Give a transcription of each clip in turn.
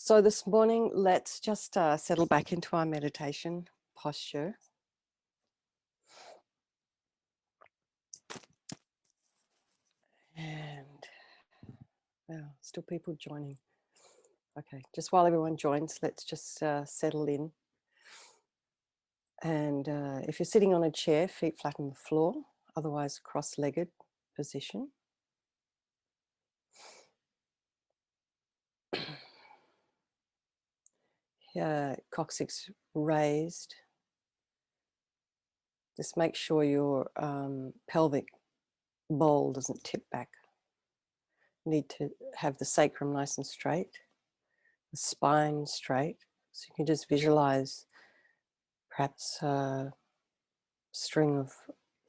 So this morning, let's just settle back into our meditation posture. And, well, still people joining. Okay, just while everyone joins, let's just settle in. And if you're sitting on a chair, feet flat on the floor, otherwise cross-legged position. Coccyx raised. Just make sure your pelvic bowl doesn't tip back. You need to have the sacrum nice and straight, the spine straight. So you can just visualize perhaps a string of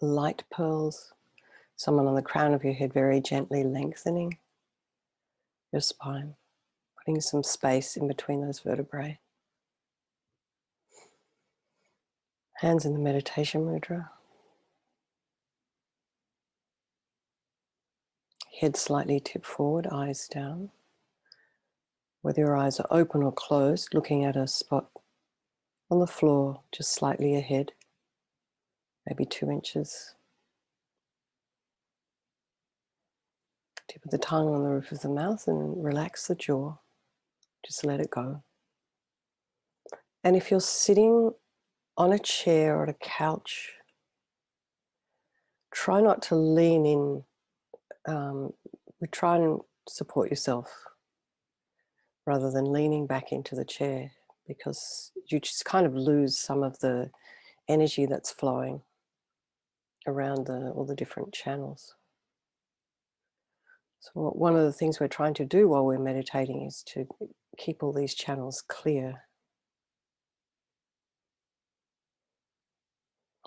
light pearls, someone on the crown of your head very gently lengthening your spine, putting some space in between those vertebrae. Hands in the meditation mudra. Head slightly tipped forward, eyes down. Whether your eyes are open or closed, looking at a spot on the floor just slightly ahead, maybe 2 inches. Tip of the tongue on the roof of the mouth and relax the jaw. Just let it go. And if you're sitting on a chair or a couch, try not to lean in. Try and support yourself rather than leaning back into the chair, because you just kind of lose some of the energy that's flowing around all the different channels. So one of the things we're trying to do while we're meditating is to keep all these channels clear.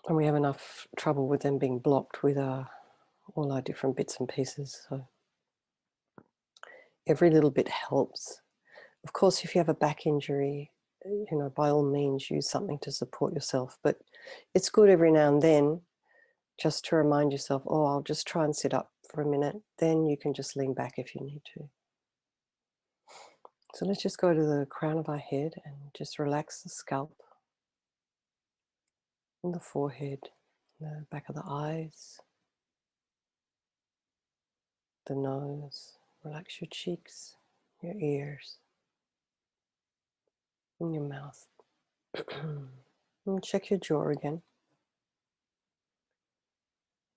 And we have enough trouble with them being blocked with all our different bits and pieces. So every little bit helps. Of course, if you have a back injury, by all means use something to support yourself. But it's good every now and then just to remind yourself, oh, I'll just try and sit up for a minute. Then you can just lean back if you need to. So let's just go to the crown of our head and just relax the scalp and the forehead, the back of the eyes, the nose. Relax your cheeks, your ears, and your mouth. And check your jaw again.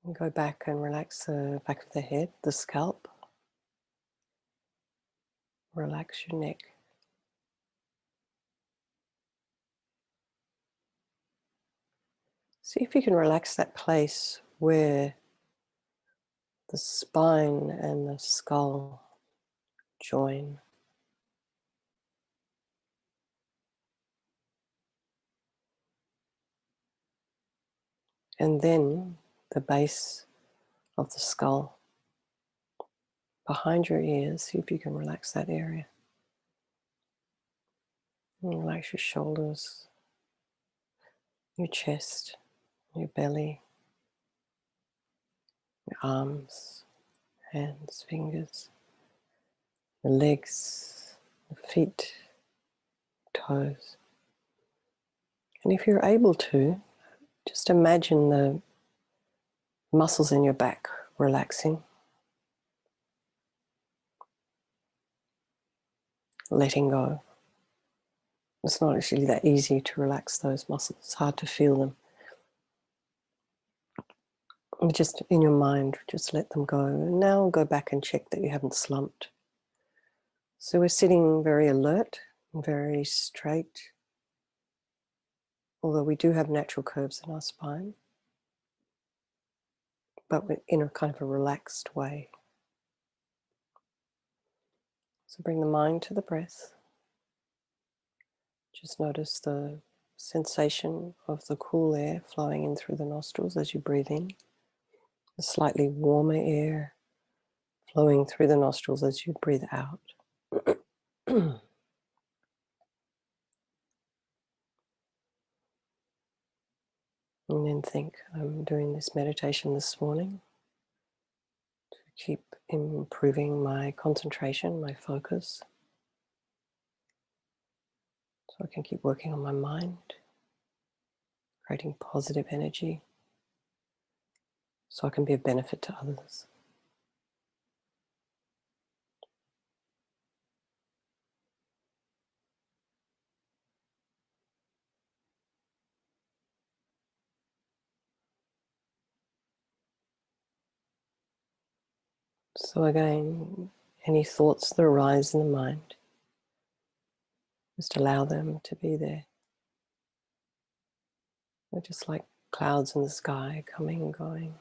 And go back and relax the back of the head, the scalp. Relax your neck. See if you can relax that place where the spine and the skull join. And then the base of the skull behind your ears, see if you can relax that area. And relax your shoulders, your chest, your belly, your arms, hands, fingers, your legs, the feet, toes. And if you're able to, just imagine the muscles in your back relaxing, letting go. It's not actually that easy to relax those muscles. It's hard to feel them. Just in your mind, just let them go. And now go back and check that you haven't slumped. So we're sitting very alert and very straight, although we do have natural curves in our spine, but we're in a kind of a relaxed way. So bring the mind to the breath. Just notice the sensation of the cool air flowing in through the nostrils as you breathe in, the slightly warmer air flowing through the nostrils as you breathe out. And then think, I'm doing this meditation this morning to keep improving my concentration, my focus. So I can keep working on my mind, creating positive energy, so I can be of benefit to others. So again, any thoughts that arise in the mind, just allow them to be there. They're just like clouds in the sky, coming and going.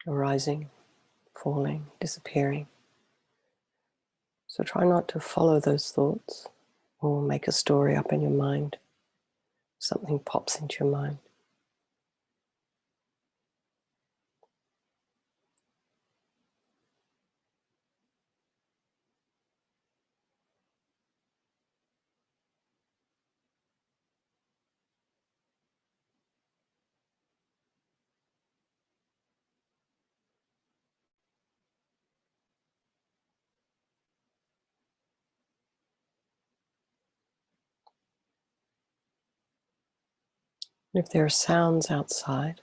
Arising, falling, disappearing. So try not to follow those thoughts or make a story up in your mind. Something pops into your mind. If there are sounds outside,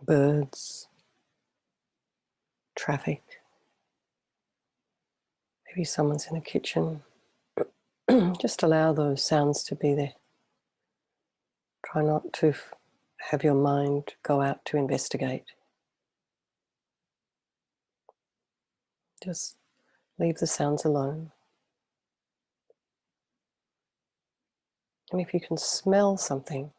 birds, traffic, maybe someone's in the kitchen, just allow those sounds to be there. Try not to have your mind go out to investigate. Just leave the sounds alone. And if you can smell something,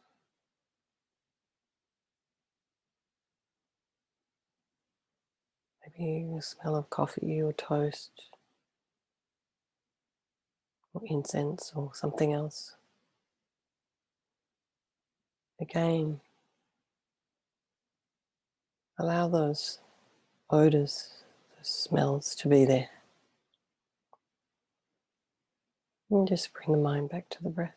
maybe the smell of coffee or toast or incense or something else. Again, allow those odors, those smells to be there. And just bring the mind back to the breath.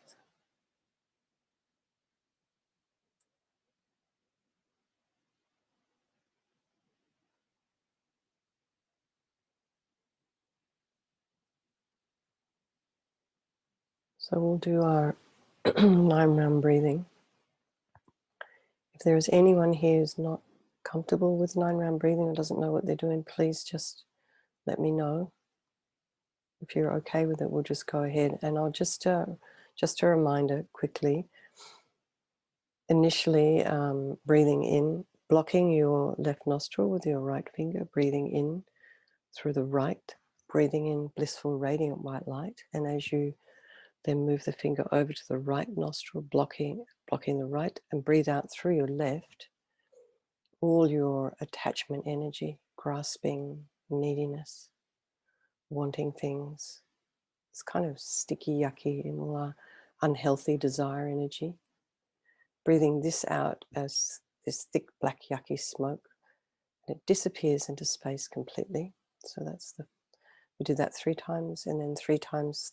So we'll do our 9-round breathing. If there is anyone here who's not comfortable with 9-round breathing or doesn't know what they're doing, please just let me know. If you're okay with it, we'll just go ahead. And I'll just a reminder quickly. Initially, breathing in, blocking your left nostril with your right finger, breathing in through the right, breathing in blissful radiant white light. And as you then move the finger over to the right nostril, blocking the right, and breathe out through your left, all your attachment energy, grasping, neediness, wanting things. It's kind of sticky, yucky, and all our unhealthy desire energy. Breathing this out as this thick, black, yucky smoke. And it disappears into space completely. So we do that 3 times, and then 3 times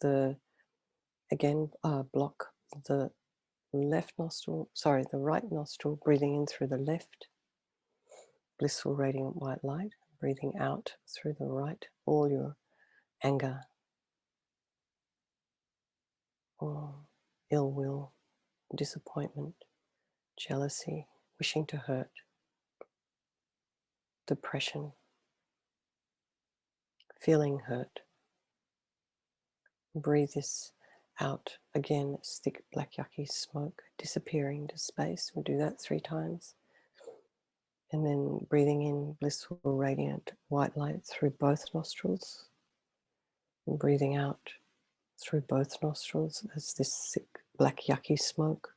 block the right nostril, breathing in through the left, blissful radiant white light, breathing out through the right, all your anger or ill will, disappointment, jealousy, wishing to hurt, depression, feeling hurt. Breathe this out again, this thick black yucky smoke disappearing into space. We'll do that 3 times. And then breathing in blissful radiant white light through both nostrils. And breathing out through both nostrils as this thick black yucky smoke.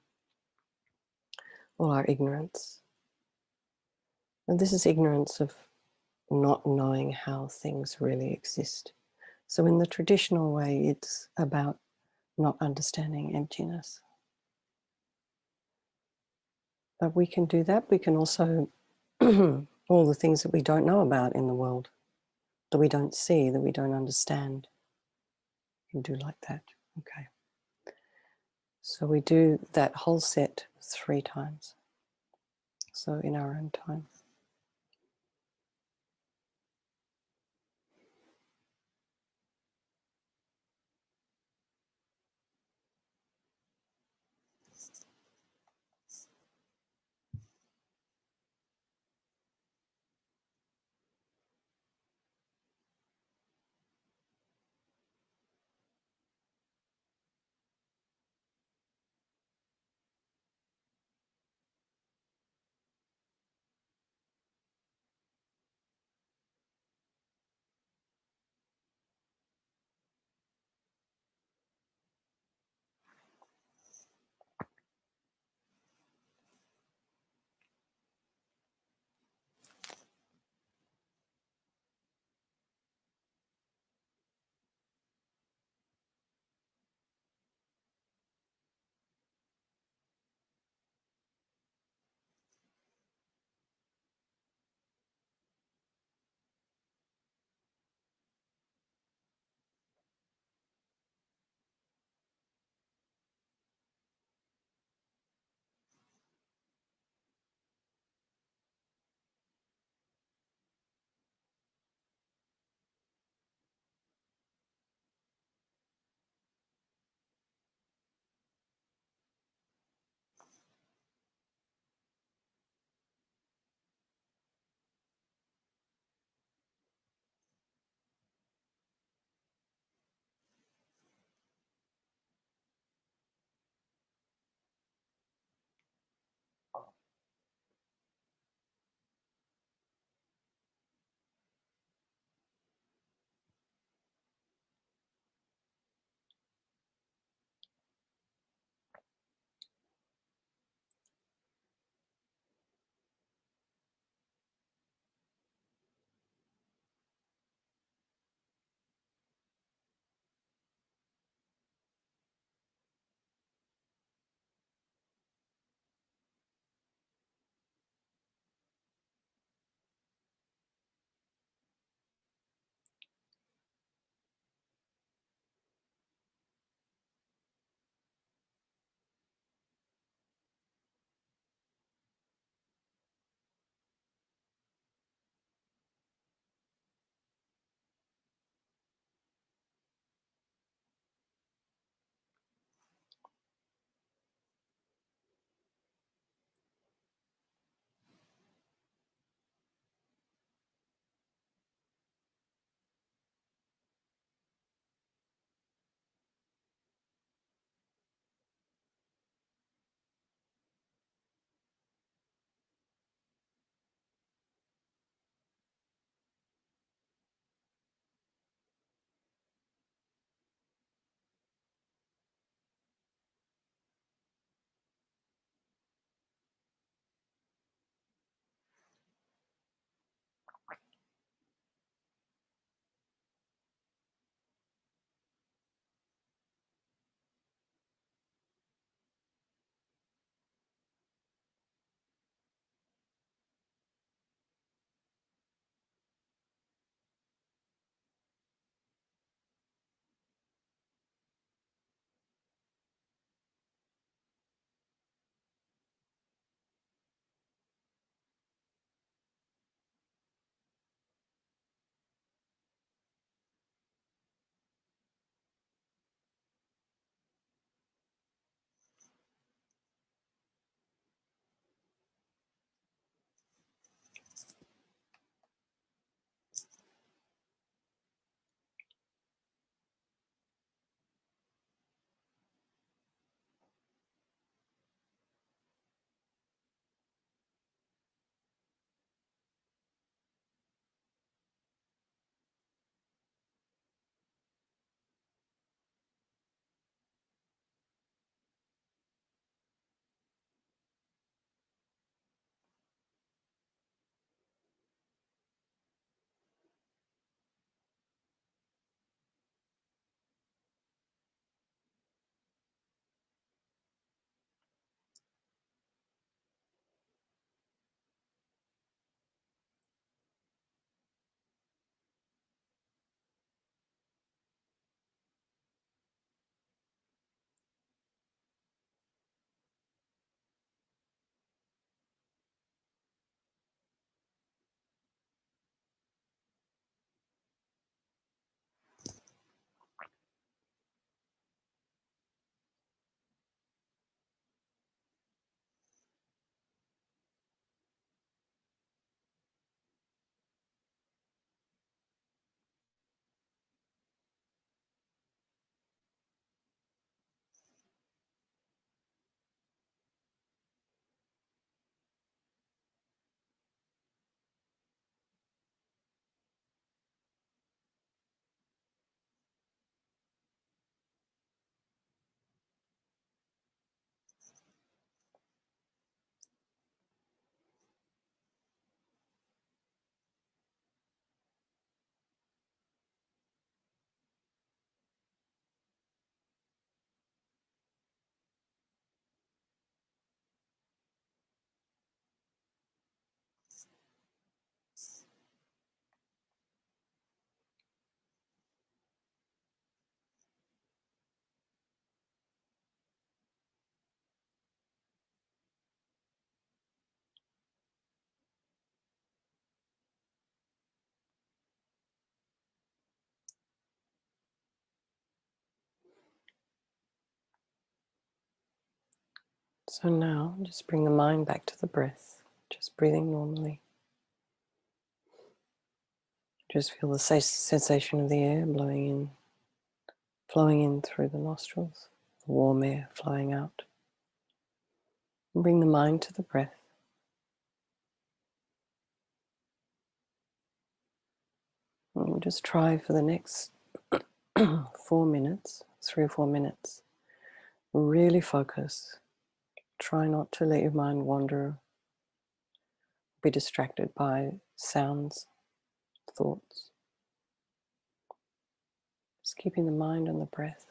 All our ignorance. And this is ignorance of not knowing how things really exist. So in the traditional way, it's about not understanding emptiness. But we can do that. We can also, all the things that we don't know about in the world, that we don't see, that we don't understand, we can do like that. Okay. So we do that whole set 3 times. So in our own time. So now just bring the mind back to the breath, just breathing normally. Just feel the sensation of the air blowing in, flowing in through the nostrils, the warm air flowing out. And bring the mind to the breath. And we'll just try for the next 4 minutes, 3 or 4 minutes. Really focus. Try not to let your mind wander, be distracted by sounds, thoughts. Just keeping the mind on the breath.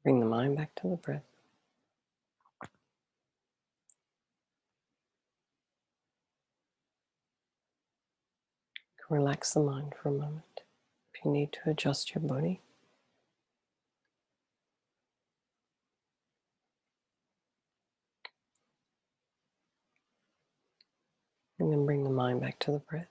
Bring the mind back to the breath. Relax the mind for a moment. If you need to adjust your body, and then bring the mind back to the breath.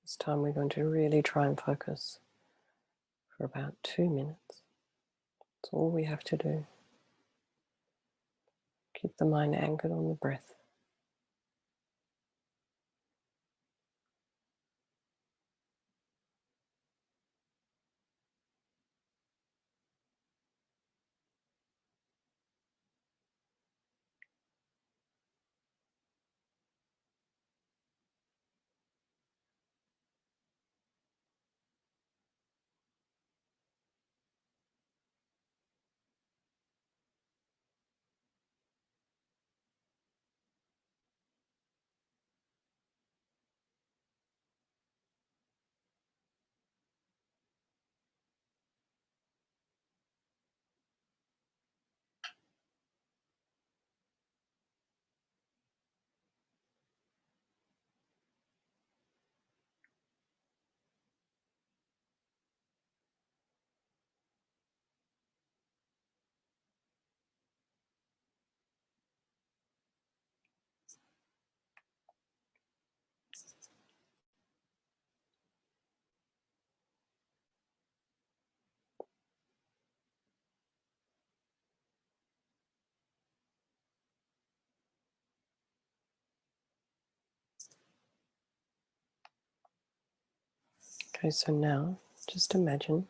This time we're going to really try and focus for about 2 minutes. That's all we have to do. Keep the mind anchored on the breath. Okay, so now just imagine,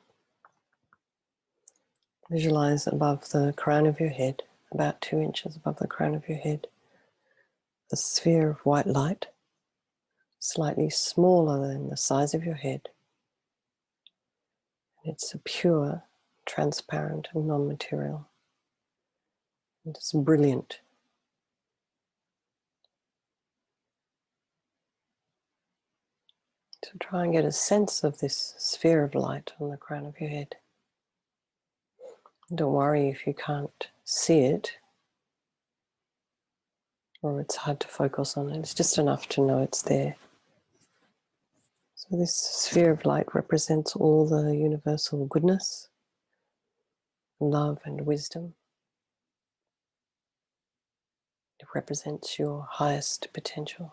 visualize above the crown of your head, about 2 inches above the crown of your head, a sphere of white light, slightly smaller than the size of your head. It's a pure, transparent and non-material. It's brilliant. So try and get a sense of this sphere of light on the crown of your head. Don't worry if you can't see it or it's hard to focus on it. It's just enough to know it's there. So this sphere of light represents all the universal goodness, love and wisdom. It represents your highest potential.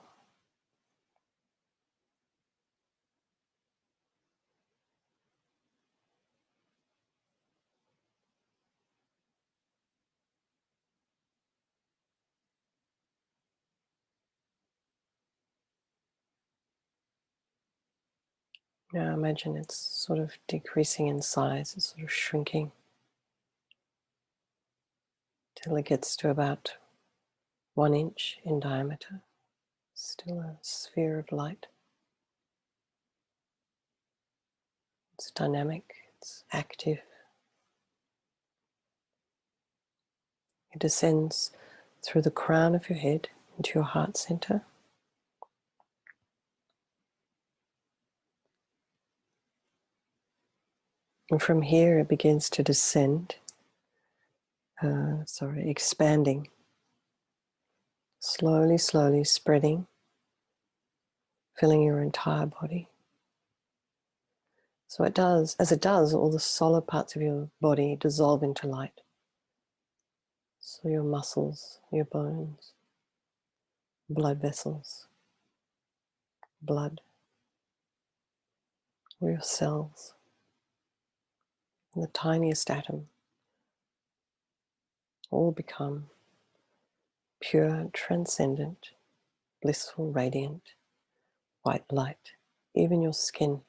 Now imagine it's sort of decreasing in size, it's sort of shrinking till it gets to about 1 inch in diameter. Still a sphere of light. It's dynamic, it's active. It descends through the crown of your head into your heart center. And from here it begins to descend, expanding, slowly, slowly spreading, filling your entire body. So as it does, all the solid parts of your body dissolve into light. So your muscles, your bones, blood vessels, blood, or your cells, and the tiniest atom all become pure, transcendent, blissful, radiant, white light, even your skin.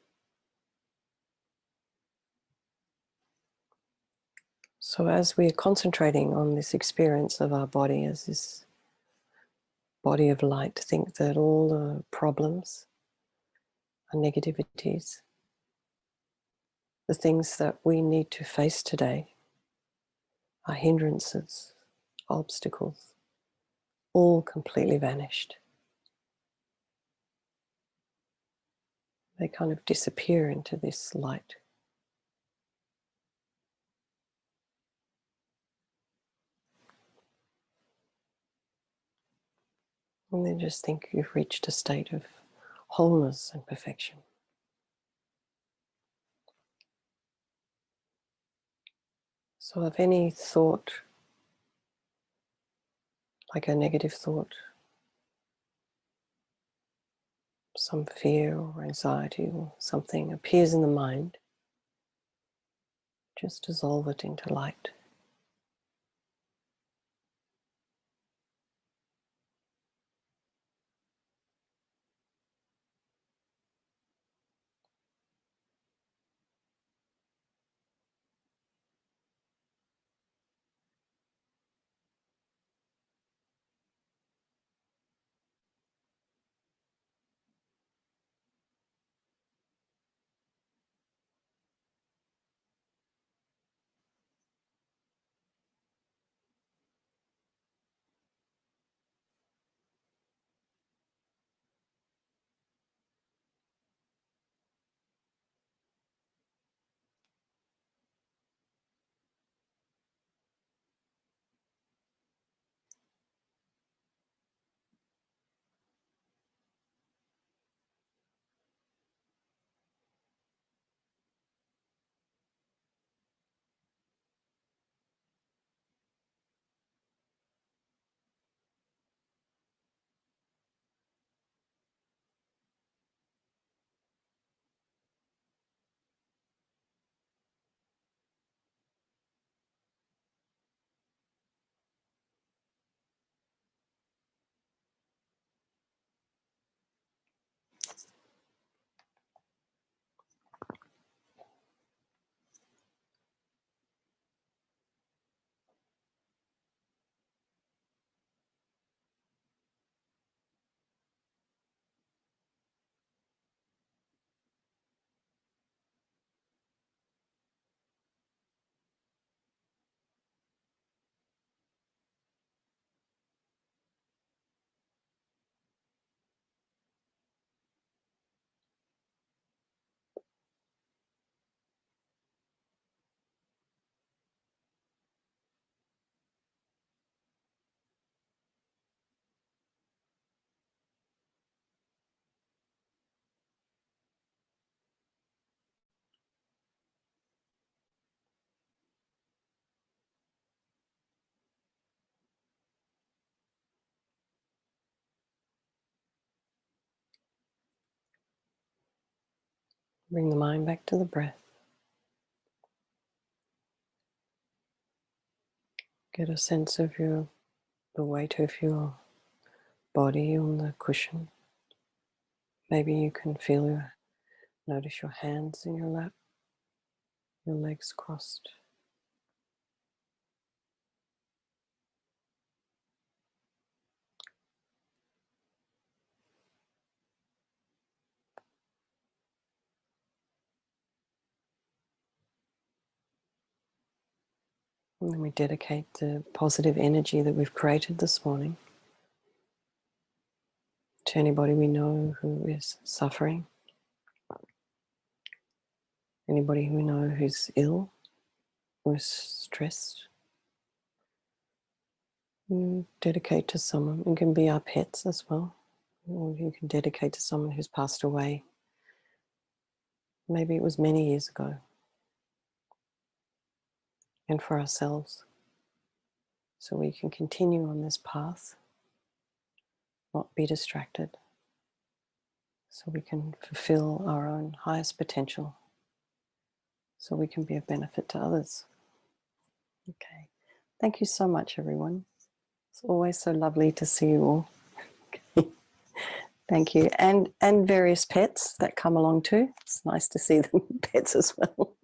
So as we are concentrating on this experience of our body as this body of light, think that all the problems and negativities, the things that we need to face today, our hindrances, obstacles, all completely vanished. They kind of disappear into this light. And then just think you've reached a state of wholeness and perfection. So if any thought, like a negative thought, some fear or anxiety or something appears in the mind, just dissolve it into light. Bring the mind back to the breath. Get a sense of the weight of your body on the cushion. Maybe you can notice your hands in your lap, your legs crossed. And then we dedicate the positive energy that we've created this morning to anybody we know who is suffering, anybody we know who's ill, who's stressed. You dedicate to someone. It can be our pets as well, or you can dedicate to someone who's passed away. Maybe it was many years ago. And for ourselves, so we can continue on this path, not be distracted, so we can fulfill our own highest potential, so we can be of benefit to others. Okay. Thank you so much, everyone. It's always so lovely to see you all. Thank you. And various pets that come along too. It's nice to see them pets as well.